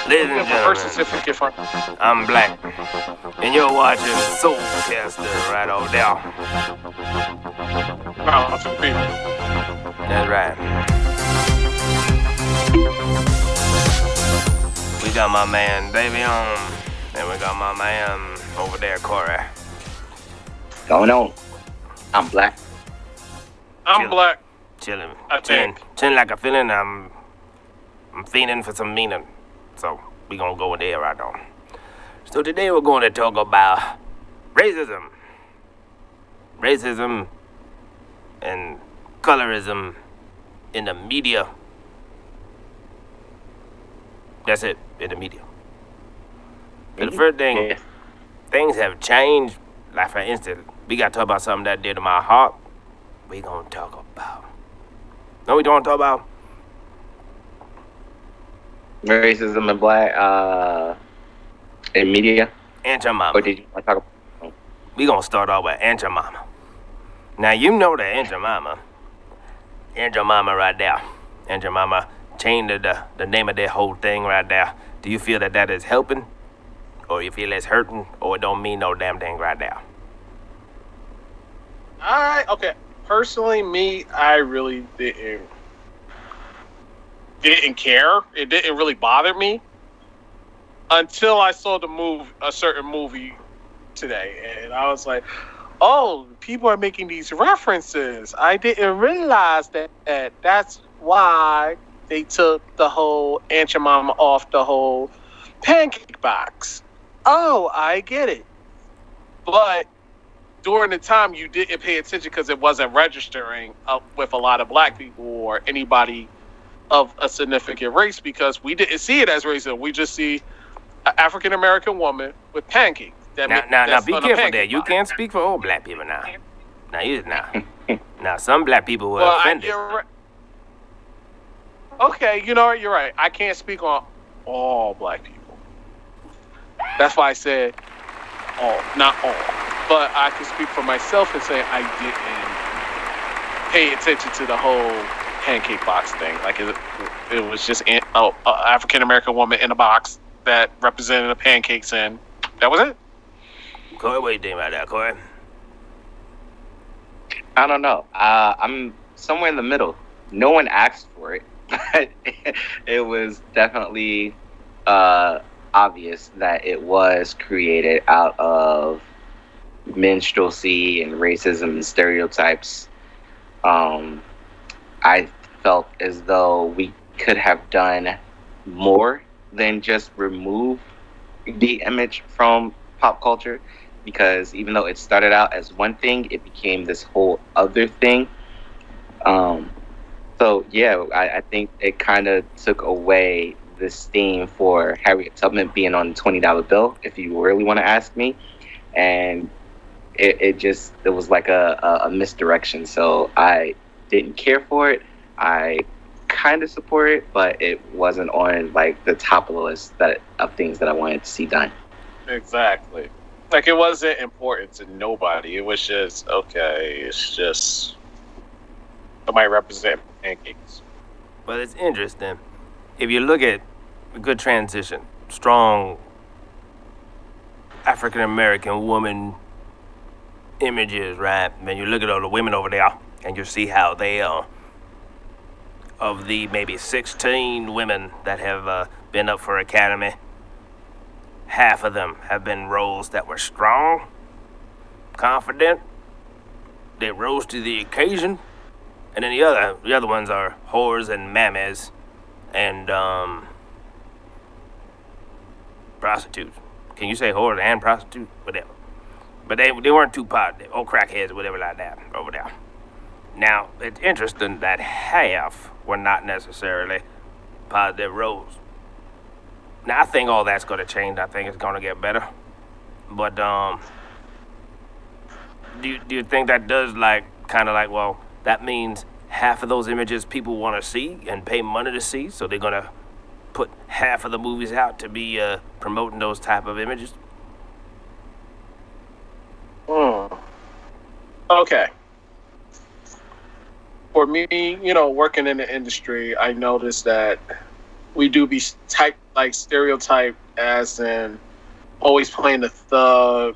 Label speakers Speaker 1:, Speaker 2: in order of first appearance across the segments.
Speaker 1: Ladies
Speaker 2: Looking
Speaker 1: and
Speaker 2: for birth
Speaker 1: gentlemen,
Speaker 2: certificate for.
Speaker 1: I'm Black, and you're watching SOULCASTER right over there.
Speaker 2: No, to the people.
Speaker 1: That's right. We got my man Dayveonne, and we got my man over there, Corey.
Speaker 3: Going on. I'm Black.
Speaker 2: I'm
Speaker 1: Chill.
Speaker 2: Black.
Speaker 1: Chilling,
Speaker 2: I think.
Speaker 1: chilling like a feeling. I'm feeling for some meaning. So we gonna go in there right now. So today we're going to talk about racism and colorism in the media. That's it, in the media. But the first thing,
Speaker 3: Yeah.
Speaker 1: things have changed. Like for instance, we got to talk about something that did to my heart. We gonna talk about. Know what we don't talk about?
Speaker 3: Racism and Black in media.
Speaker 1: Aunt your mama.
Speaker 3: Or did you want to talk about?
Speaker 1: We gonna start off with Aunt your mama. Now you know that Aunt your mama right there. Aunt your mama changed the name of that whole thing right there. Do you feel that that is helping? Or you feel it's hurting? Or it don't mean no damn thing right there?
Speaker 2: Okay. Personally, me, I really didn't care. It didn't really bother me until I saw a certain movie today, and I was like, "Oh, people are making these references. I didn't realize that that's why they took the whole Aunt Your Mama off the whole pancake box. Oh, I get it." But during the time, you didn't pay attention because it wasn't registering with a lot of black people or anybody of a significant race, because we didn't see it as racism. We just see an African American woman with pancakes.
Speaker 1: Now, be careful there. You can't speak for all black people now. Now, some black people were offended.
Speaker 2: You're right. Okay, you know what? You're right. I can't speak on all black people. That's why I said all, not all. But I can speak for myself and say I didn't pay attention to the whole pancake box thing. Like it was just an African American woman in a box that represented the pancakes, and that was it.
Speaker 1: Corey, what do you think about that, Corey?
Speaker 3: I don't know. I'm somewhere in the middle. No one asked for it, but it was definitely obvious that it was created out of minstrelsy and racism and stereotypes. I felt as though we could have done more than just remove the image from pop culture, because even though it started out as one thing, it became this whole other thing. So yeah, I think it kind of took away the steam for Harriet Tubman being on the $20 bill, if you really want to ask me. And it was like a misdirection. So I didn't care for it. I kind of support it, but it wasn't on like the top of the list of things that I wanted to see done.
Speaker 2: Exactly. Like it wasn't important to nobody. It was just okay. It's just somebody represent pancakes.
Speaker 1: Well, it's interesting. If you look at a good transition, strong African American woman images, right? And you look at all the women over there, and you see how they of the maybe 16 women that have been up for Academy, half of them have been roles that were strong, confident, they rose to the occasion, and then the other ones are whores and mammas and prostitutes. Can you say whores and prostitutes? Whatever. But they weren't too positive, or crackheads or whatever like that over there. Now, it's interesting that half were not necessarily positive roles. Now, I think all that's going to change. I think it's going to get better. But do you think that does well, that means half of those images people want to see and pay money to see, so they're going to put half of the movies out to be promoting those type of images?
Speaker 2: Okay. For me, working in the industry, I noticed that we do be stereotyped as in always playing the thug,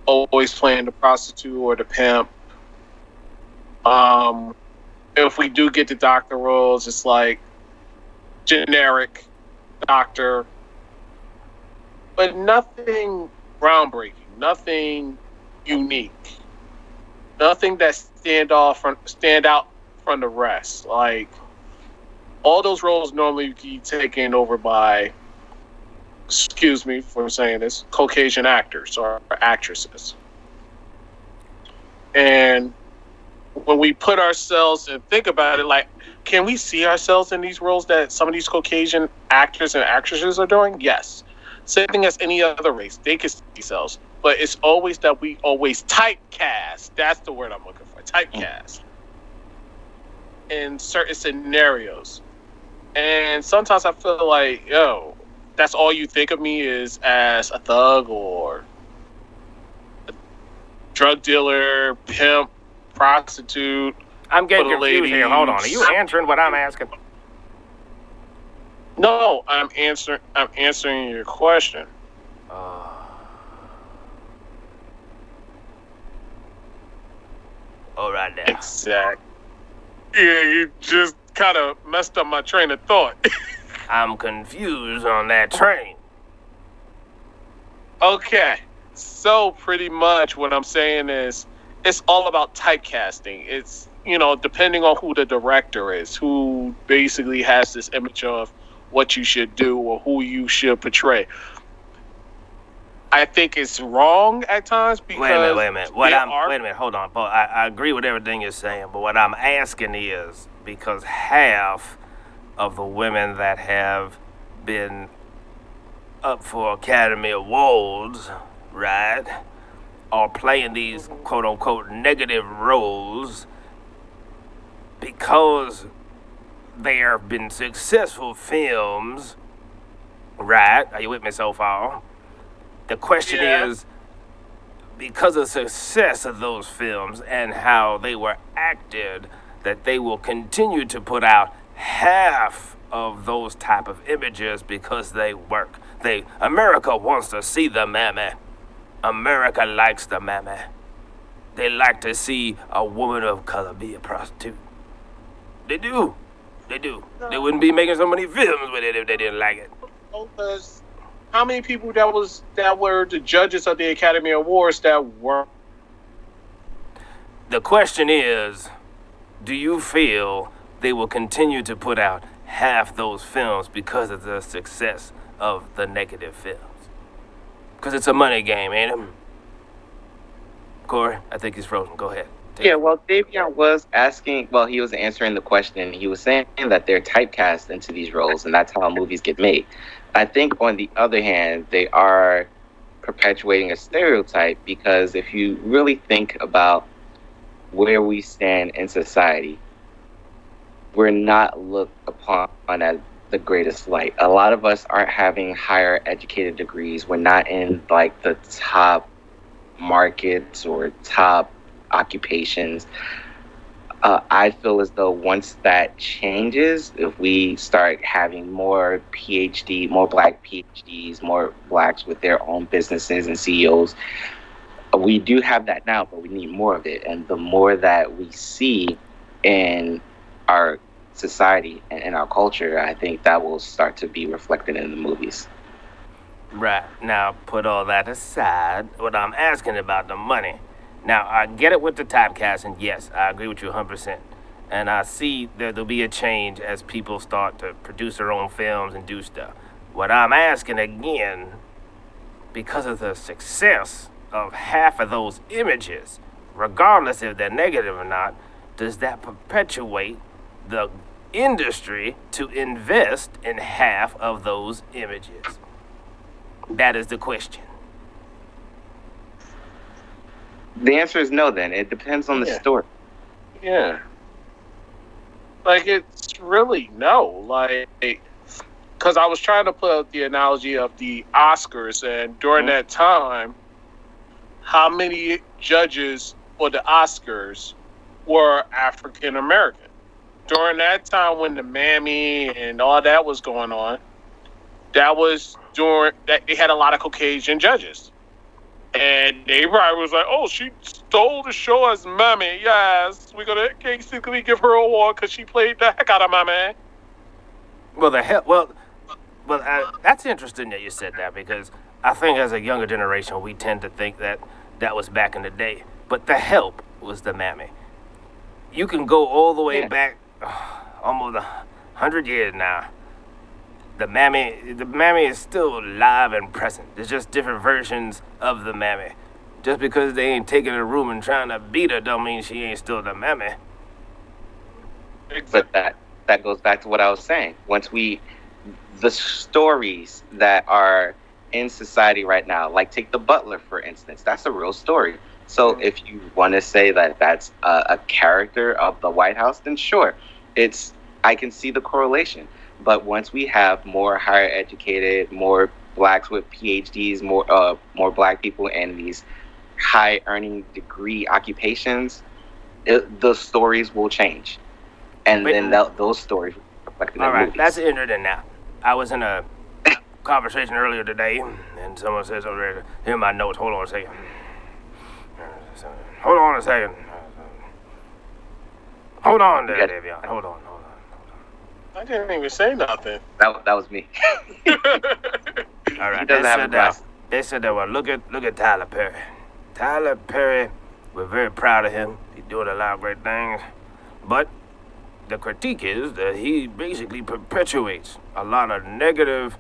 Speaker 2: always playing the prostitute or the pimp. Um, if we do get the doctor roles, it's like generic doctor, but nothing groundbreaking, nothing unique, nothing that stand out from the rest. Like all those roles normally be taken over by, excuse me for saying this, Caucasian actors or actresses. And when we put ourselves and think about it, like, can we see ourselves in these roles that some of these Caucasian actors and actresses are doing? Yes. Same thing as any other race. They can see themselves. But it's always that we always typecast. That's the word I'm looking for. Typecast. In certain scenarios. And sometimes I feel like, yo, that's all you think of me is as a thug or a drug dealer, pimp, prostitute.
Speaker 1: I'm getting confused here. Hold on. Are you answering what I'm asking?
Speaker 2: No, I'm answering your question.
Speaker 1: All right now.
Speaker 2: Exactly. Yeah, you just kind of messed up my train of thought.
Speaker 1: I'm confused on that train.
Speaker 2: Okay. So pretty much what I'm saying is it's all about typecasting. It's, depending on who the director is, who basically has this image of what you should do or who you should portray. I think it's wrong at times because
Speaker 1: wait a minute. Wait a minute. Hold on. But I agree with everything you're saying. But what I'm asking is because half of the women that have been up for Academy Awards, right, are playing these quote unquote negative roles because there have been successful films, right? Are you with me so far? The question is, because of the success of those films and how they were acted, that they will continue to put out half of those type of images because they work. America wants to see the mammy. America likes the mammy. They like to see a woman of color be a prostitute. They do. They do. They wouldn't be making so many films with it if they didn't like it.
Speaker 2: Because how many people that were the judges of the Academy Awards that were?
Speaker 1: The question is, do you feel they will continue to put out half those films because of the success of the negative films? Because it's a money game, ain't it? Corey, I think he's frozen. Go ahead.
Speaker 3: Yeah, well, Dayveonne was asking, well, he was answering the question. He was saying that they're typecast into these roles, and that's how movies get made. I think, on the other hand, they are perpetuating a stereotype because if you really think about where we stand in society, we're not looked upon as the greatest light. A lot of us aren't having higher educated degrees. We're not in like the top markets or top occupations. I feel as though once that changes, if we start having more black PhDs, more blacks with their own businesses and CEOs, we do have that now, but we need more of it. And the more that we see in our society and in our culture, I think that will start to be reflected in the movies.
Speaker 1: Right. Now, put all that aside. What I'm asking about the money. Now, I get it with the typecasting. Yes, I agree with you 100%. And I see there'll be a change as people start to produce their own films and do stuff. What I'm asking again, because of the success of half of those images, regardless if they're negative or not, does that perpetuate the industry to invest in half of those images? That is the question.
Speaker 3: The answer is no, then. It depends on the story.
Speaker 2: Yeah. Like, it's really no. Like, because I was trying to put out the analogy of the Oscars, and during that time, how many judges for the Oscars were African American? during that time when the mammy and all that was going on, that was during that they had a lot of Caucasian judges. And they probably was like, "Oh, she stole the show as Mammy. Yes, we're gonna basically give her an award because she played the heck out of Mammy."
Speaker 1: Well, that's interesting that you said that because I think as a younger generation we tend to think that that was back in the day. But The Help was the mammy. You can go all the way back, almost 100 years now. The mammy is still live and present. There's just different versions of the mammy. Just because they ain't taking a room and trying to beat her don't mean she ain't still the mammy.
Speaker 3: But that goes back to what I was saying. The stories that are in society right now, like take The Butler for instance, that's a real story. So if you want to say that that's a character of the White House, then sure, I can see the correlation. But once we have more higher educated, more blacks with PhDs, more black people in these high earning degree occupations, the stories will change, and then those stories reflect in the movies.
Speaker 1: That's interesting. Now, I was in a conversation earlier today, and someone says over there, "Here are my notes. Hold on a second. Hold on a second. Hold on there, Dayveonne. Hold on.
Speaker 2: I didn't even say nothing.
Speaker 3: That was me.
Speaker 1: All right. They said that. Well, look at Tyler Perry. Tyler Perry, we're very proud of him. He's doing a lot of great things, but the critique is that he basically perpetuates a lot of negative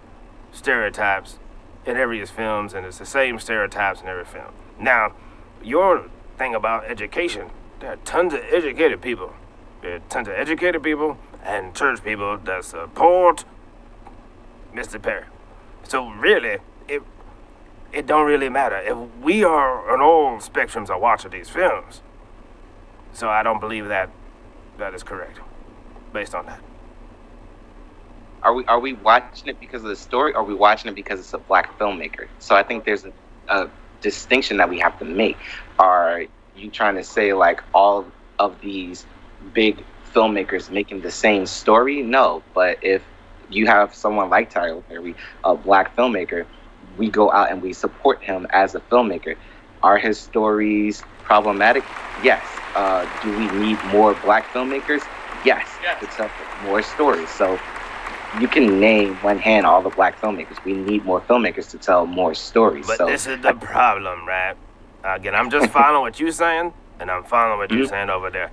Speaker 1: stereotypes in every his films, and it's the same stereotypes in every film. Now, your thing about education, there are tons of educated people. There are tons of educated people and church people that support Mr. Perry. So really, it don't really matter. If we are on all spectrums of watching these films, so I don't believe that is correct, based on that.
Speaker 3: Are we watching it because of the story, or are we watching it because it's a black filmmaker? So I think there's a distinction that we have to make. Are you trying to say like all of these big filmmakers making the same story? No, but if you have someone like Tyler Perry, a black filmmaker, we go out and we support him as a filmmaker. Are his stories problematic? Yes. Do we need more black filmmakers? Yes. To tell more stories. So you can name one hand all the black filmmakers. We need more filmmakers to tell more stories.
Speaker 1: But this is the problem, right? Again, I'm just following what you're saying, and I'm following what you're saying over there.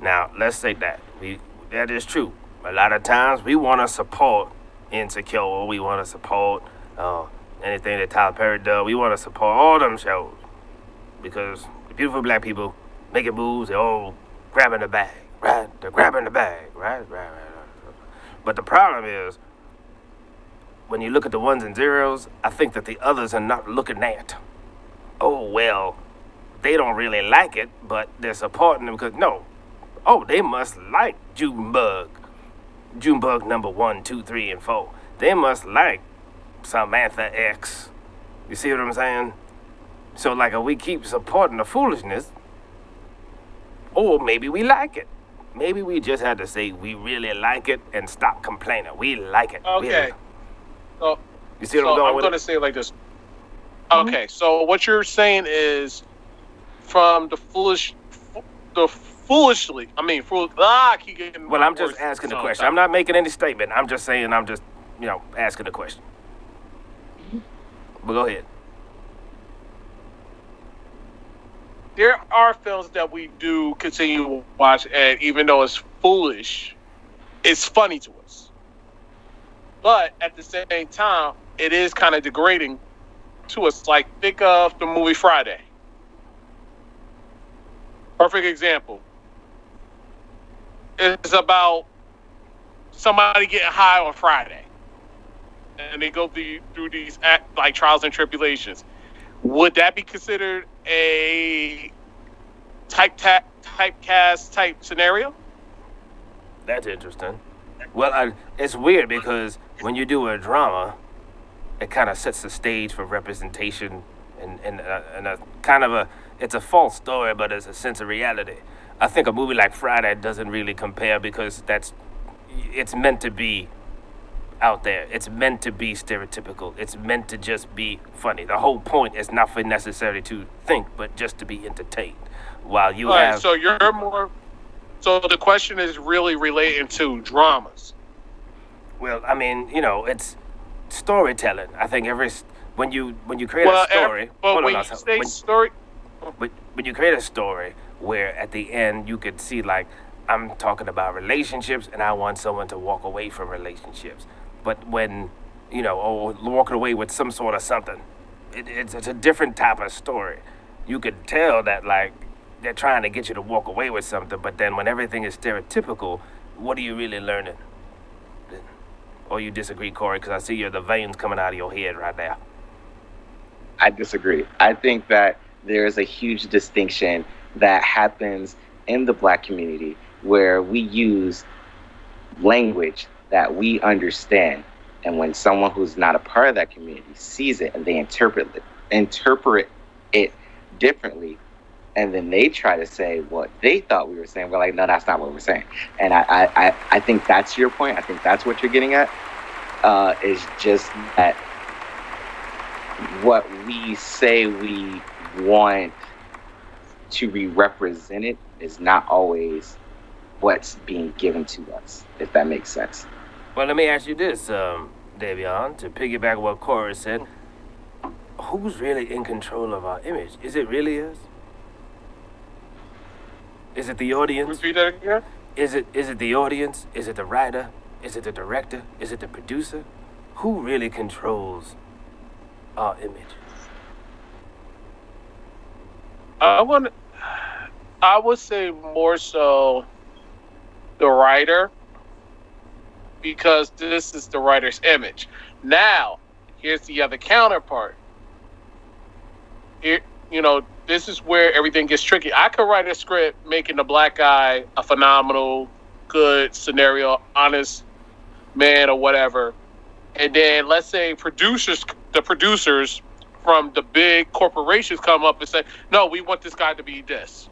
Speaker 1: Now, let's say that is true. A lot of times we want to support Insecure. We want to support anything that Tyler Perry does. We want to support all them shows because the beautiful black people making moves. They're all grabbing the bag, right? They're grabbing the bag, right? But the problem is when you look at the ones and zeros, I think that the others are not looking at. Oh well, they don't really like it, but they're supporting them because no. Oh, they must like Junebug number 1, 2, 3, and 4. They must like Samantha X. You see what I'm saying? So, like, if we keep supporting the foolishness, or maybe we like it. Maybe we just had to say we really like it and stop complaining. We like it.
Speaker 2: Okay. So,
Speaker 1: you see what I'm going with?
Speaker 2: I'm going to say it like this. Okay, so what you're saying is from foolishly. I keep getting.
Speaker 1: Well, I'm just asking the question. I'm not making any statement. I'm just saying. I'm just, asking the question. But go ahead.
Speaker 2: There are films that we do continue to watch, and even though it's foolish, it's funny to us. But at the same time, it is kind of degrading to us. Like, think of the movie Friday. Perfect example. It's about somebody getting high on Friday, and they go through these trials and tribulations. Would that be considered a typecast type scenario?
Speaker 1: That's interesting. Well, it's weird because when you do a drama, it kind of sets the stage for representation and a kind of it's a false story, but it's a sense of reality. I think a movie like Friday doesn't really compare because it's meant to be out there. It's meant to be stereotypical. It's meant to just be funny. The whole point is not for necessarily to think, but just to be entertained. While you
Speaker 2: All right,
Speaker 1: have,
Speaker 2: so you're more. So the question is really relating to dramas.
Speaker 1: well, I mean, it's storytelling. I think when you create a
Speaker 2: Well,
Speaker 1: story,
Speaker 2: but
Speaker 1: hold on,
Speaker 2: when
Speaker 1: now,
Speaker 2: you say story,
Speaker 1: when you create a story where at the end you could see like I'm talking about relationships and I want someone to walk away from relationships, but when or walking away with some sort of something, it's a different type of story. You could tell that like they're trying to get you to walk away with something, but then when everything is stereotypical, what are you really learning? Or you disagree, Corey? Because I see the veins coming out of your head right now.
Speaker 3: I disagree. I think that there is a huge distinction that happens in the Black community where we use language that we understand, and when someone who's not a part of that community sees it and they interpret it differently, and then they try to say what they thought we were saying, we're like, no, that's not what we're saying. And I think that's your point. I think that's what you're getting at. Is just that what we say we want to be represented is not always what's being given to us, if that makes sense.
Speaker 1: Well, let me ask you this, Dayveonne, to piggyback what Corey said. Who's really in control of our image? Is it really us? Is it the audience?
Speaker 2: repeat that again.
Speaker 1: Is it the audience? Is it the writer? Is it the director? Is it the producer? Who really controls our image?
Speaker 2: I would say more so the writer, because this is the writer's image. Now, here's the other counterpart. Here, this is where everything gets tricky. I could write a script making the black guy a phenomenal, good scenario, honest man or whatever. And then let's say the producers from the big corporations come up and say, no, we want this guy to be this.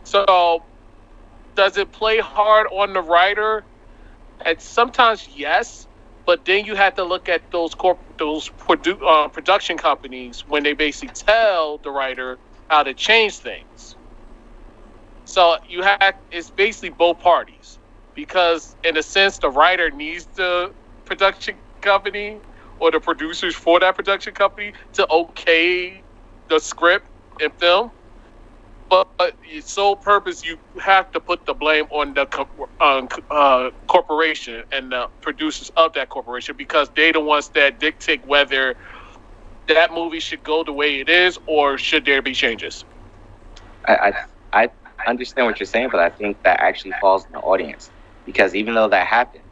Speaker 2: So does it play hard on the writer? And sometimes yes, but then you have to look at those production companies when they basically tell the writer how to change things. So it's basically both parties, because in a sense the writer needs the production company or the producers for that production company to okay the script and film. But its sole purpose, you have to put the blame on the corporation and the producers of that corporation, because they're the ones that dictate whether that movie should go the way it is or should there be changes.
Speaker 3: I understand what you're saying, but I think that actually falls on the audience, because even though that happens,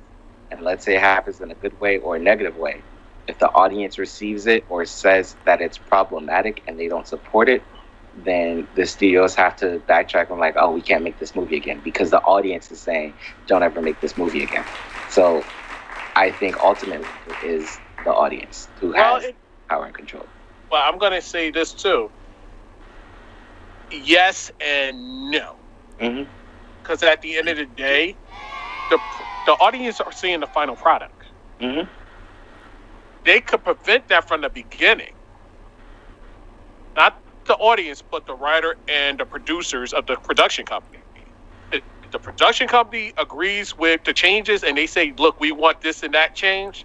Speaker 3: and let's say it happens in a good way or a negative way, if the audience receives it or says that it's problematic and they don't support it, then the studios have to backtrack and like, oh, we can't make this movie again, because the audience is saying, don't ever make this movie again. So I think ultimately it is the audience who has power and control.
Speaker 2: Well, I'm going to say this too. Yes and no. Because at the end of the day, the audience are seeing the final product. They could prevent that from the beginning. Not the audience, but the writer and the producers of the production company. The production company agrees with the changes and they say, look, we want this and that change,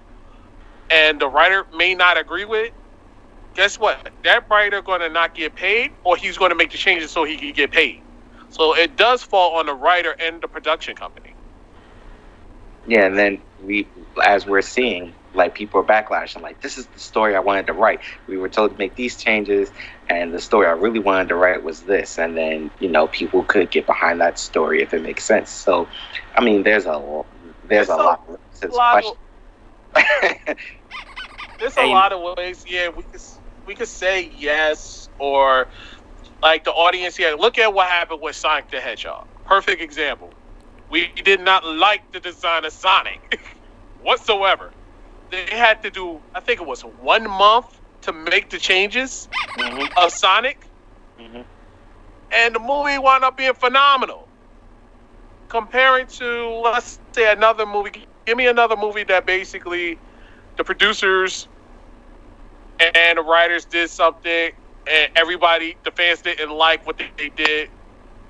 Speaker 2: and the writer may not agree with it. Guess what? That writer going to not get paid, or he's going to make the changes so he can get paid. So it does fall on the writer and the production company.
Speaker 3: Yeah, and then as we're seeing, like, people are backlashing, like, this is the story I wanted to write. We were told to make these changes, and the story I really wanted to write was this. And then, people could get behind that story if it makes sense. So, I mean, there's a lot to this question.
Speaker 2: There's a lot of ways. Yeah, we could say yes, or like the audience. Yeah, look at what happened with Sonic the Hedgehog. Perfect example. We did not like the design of Sonic whatsoever. They had to do, I think it was 1 month to make the changes of Sonic. and the movie wound up being phenomenal. Comparing to, let's say, another movie. Give me another movie that basically the producers and the writers did something, and everybody, the fans didn't like what they did,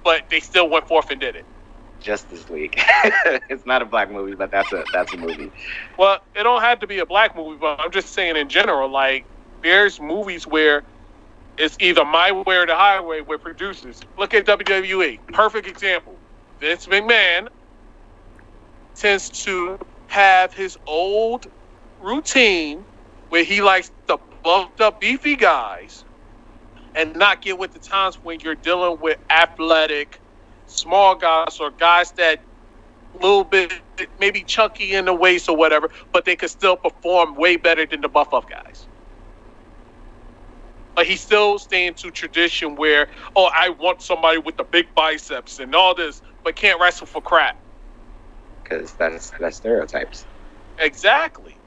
Speaker 2: but they still went forth and did it.
Speaker 3: Justice League. It's not a black movie, but that's a movie.
Speaker 2: Well, it don't have to be a black movie, but I'm just saying in general, like, there's movies where it's either my way or the highway with producers. Look at WWE. Perfect example. Vince McMahon tends to have his old routine where he likes the buffed up, beefy guys and not get with the times when you're dealing with athletic, small guys or guys that a little bit maybe chunky in the waist or whatever, but they could still perform way better than the buff up guys. But he's still staying to tradition where, oh, I want somebody with the big biceps and all this, but can't wrestle for crap.
Speaker 3: Because that's stereotypes.
Speaker 2: Exactly.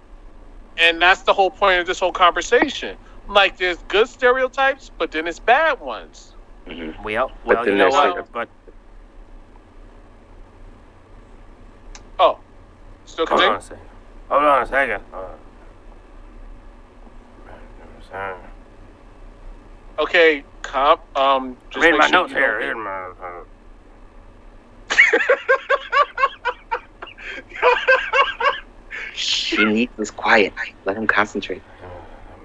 Speaker 2: And that's the whole point of this whole conversation. Like, there's good stereotypes, but then it's bad ones.
Speaker 3: Mm-hmm.
Speaker 1: Well,
Speaker 3: But
Speaker 1: you
Speaker 3: then
Speaker 1: know
Speaker 3: there's
Speaker 1: what? But
Speaker 2: Oh, still
Speaker 1: hold
Speaker 2: continue?
Speaker 1: on a second. Hold on a second.
Speaker 2: Okay, just
Speaker 1: Read
Speaker 2: make
Speaker 1: my
Speaker 2: sure
Speaker 1: notes
Speaker 2: you
Speaker 1: here.
Speaker 2: don't
Speaker 1: Read my.
Speaker 3: He needs this quiet. Let him concentrate.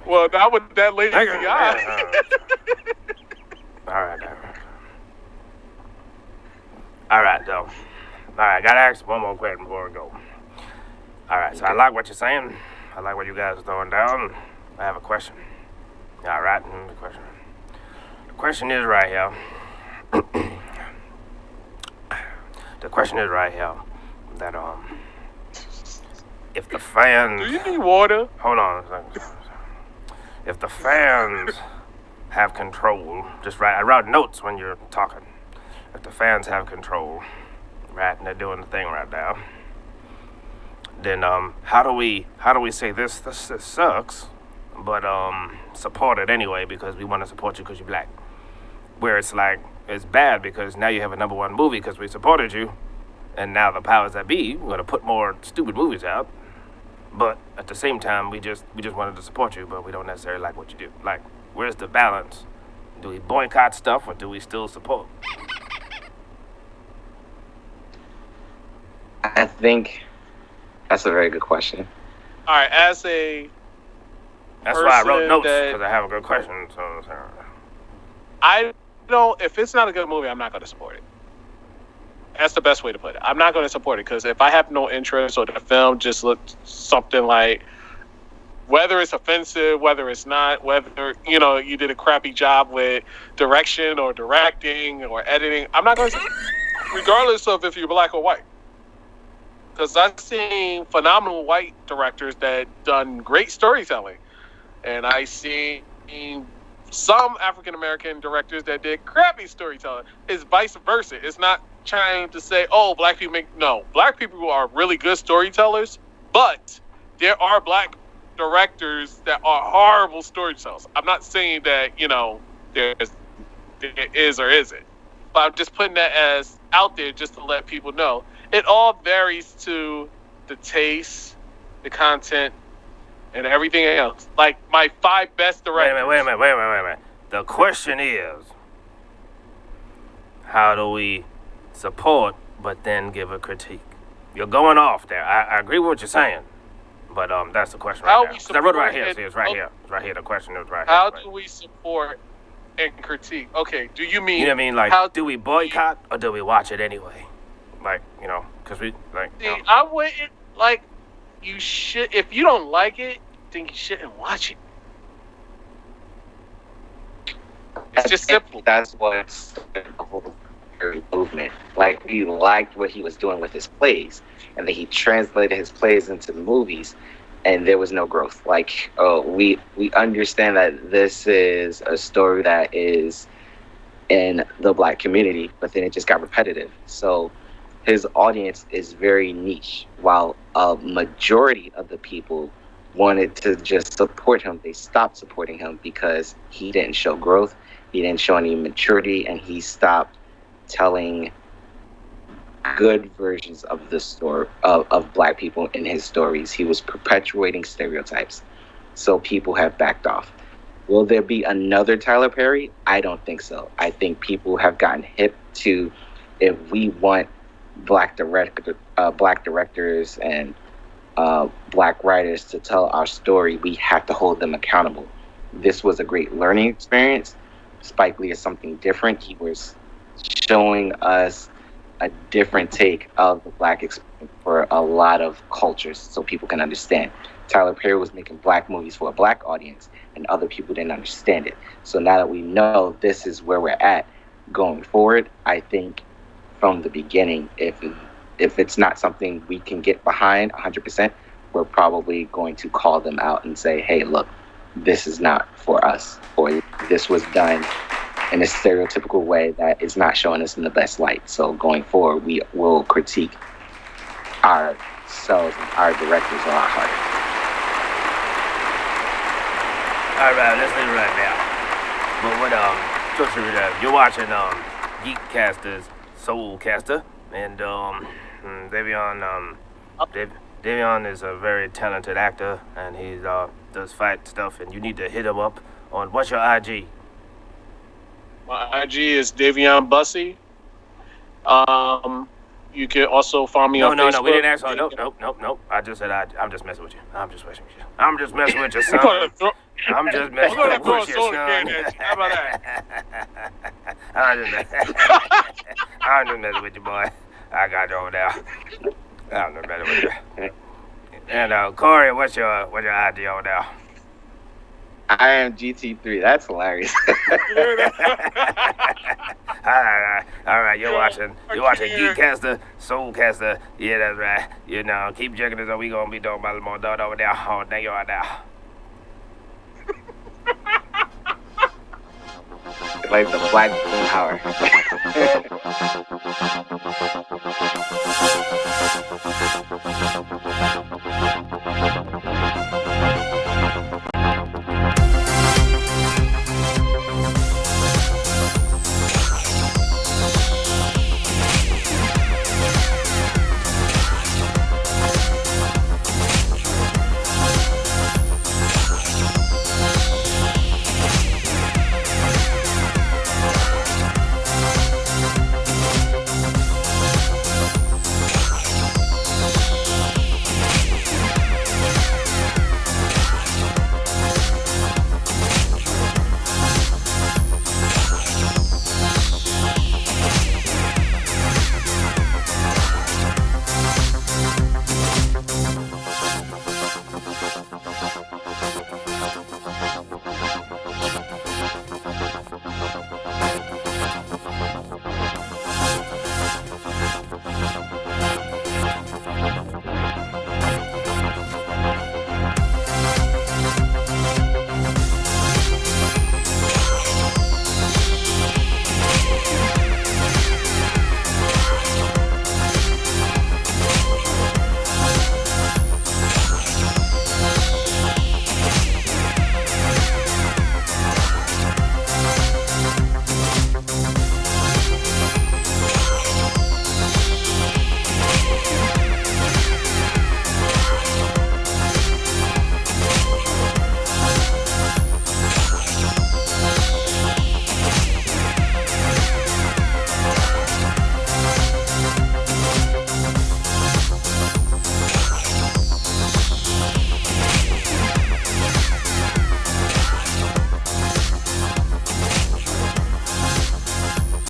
Speaker 2: Well, not with that lazy
Speaker 1: Hang on,
Speaker 2: eye.
Speaker 1: All right, though. All right, gotta ask one more question before we go. All right, so I like what you're saying. I like what you guys are throwing down. I have a question. All right, the question. The question is right here. The question is right here. That if the fans.
Speaker 2: Do you need water?
Speaker 1: Hold on a second. If the fans have control, just right. I wrote notes when you're talking. If the fans have control, right, and they're doing the thing right now, then how do we say this sucks, but support it anyway because we want to support you because you're black? Where it's like it's bad because now you have a number one movie because we supported you, and now the powers that be are gonna put more stupid movies out. But at the same time, we just wanted to support you, but we don't necessarily like what you do. Like, where's the balance? Do we boycott stuff or do we still support?
Speaker 3: I think that's a very good question.
Speaker 2: All right, as a
Speaker 1: That's why I wrote
Speaker 2: person
Speaker 1: notes
Speaker 2: that-
Speaker 1: because I have a good question. So.
Speaker 2: I don't. If it's not a good movie, I'm not going to support it. That's the best way to put it. I'm not going to support it because if I have no interest or the film just looked something like, whether it's offensive, whether it's not, whether you did a crappy job with direction or directing or editing, I'm not going to, regardless of if you're black or white. Because I've seen phenomenal white directors that done great storytelling, and I've seen some African American directors that did crappy storytelling. It's vice versa. It's not trying to say, oh, black people no. Black people are really good storytellers, but there are black directors that are horrible storytellers. I'm not saying that, there is or isn't. But I'm just putting that as out there just to let people know. It all varies to the taste, the content, and everything else. Like my 5 best directors.
Speaker 1: Wait a minute. The question is, how do we support but then give a critique? You're going off there. I agree with what you're saying, but that's the question right now. 'Cause I wrote it right here. See, it's right here. It's right here. The question is right here.
Speaker 2: How do we support and critique? Okay, do you mean?
Speaker 1: You know what I mean? Like,
Speaker 2: how
Speaker 1: do we boycott or do we watch it anyway? Like, because we like.
Speaker 2: See, I wouldn't like. You should. If you don't like it, then you shouldn't watch it. It's just simple.
Speaker 3: That's what's the whole movement. Like, we liked what he was doing with his plays, and then he translated his plays into movies, and there was no growth. Like, we understand that this is a story that is in the black community, but then it just got repetitive. So his audience is very niche, while a majority of the people wanted to just support him. They stopped supporting him because he didn't show growth, He didn't show any maturity, and he stopped telling good versions of the story of black people in his stories. He was perpetuating stereotypes. So people have backed off. Will there be another Tyler Perry? I don't think so. I think people have gotten hip to, if we want black directors and black writers to tell our story, we have to hold them accountable. This was a great learning experience. Spike Lee is something different. He was showing us a different take of the black experience for a lot of cultures so people can understand. Tyler Perry was making black movies for a black audience, and other people didn't understand it. So now that we know this is where we're at going forward, I think from the beginning, if it's not something we can get behind 100%, we're probably going to call them out and say, hey, look, this is not for us, or this was done in a stereotypical way that is not showing us in the best light. So going forward, we will critique ourselves and our directors a lot harder.
Speaker 1: All right, let's leave it right now. But what you're watching GEEKCASTER's SOULCASTER, and Dayveonne is a very talented actor, and he does fight stuff, and you need to hit him up on, what's your IG?
Speaker 2: My IG is Dayveonne Bussey. You can also find me on Facebook.
Speaker 1: No, we didn't ask. Nope. I just said I'm just messing with you. I'm just messing with you, son. I'm just messing with you, son.
Speaker 2: How about that?
Speaker 1: I'm just messing with you, boy. I got you over there. I'm just messing with you. And Corey, what's your ID over there?
Speaker 3: I am GT3. That's hilarious.
Speaker 1: All right, you're watching GEEKCASTER, SOULCASTER. Yeah, that's right. You know, keep checking this out. We gonna be talking about a little more dog over there. Oh, thank you right now.
Speaker 3: Like the Black Power.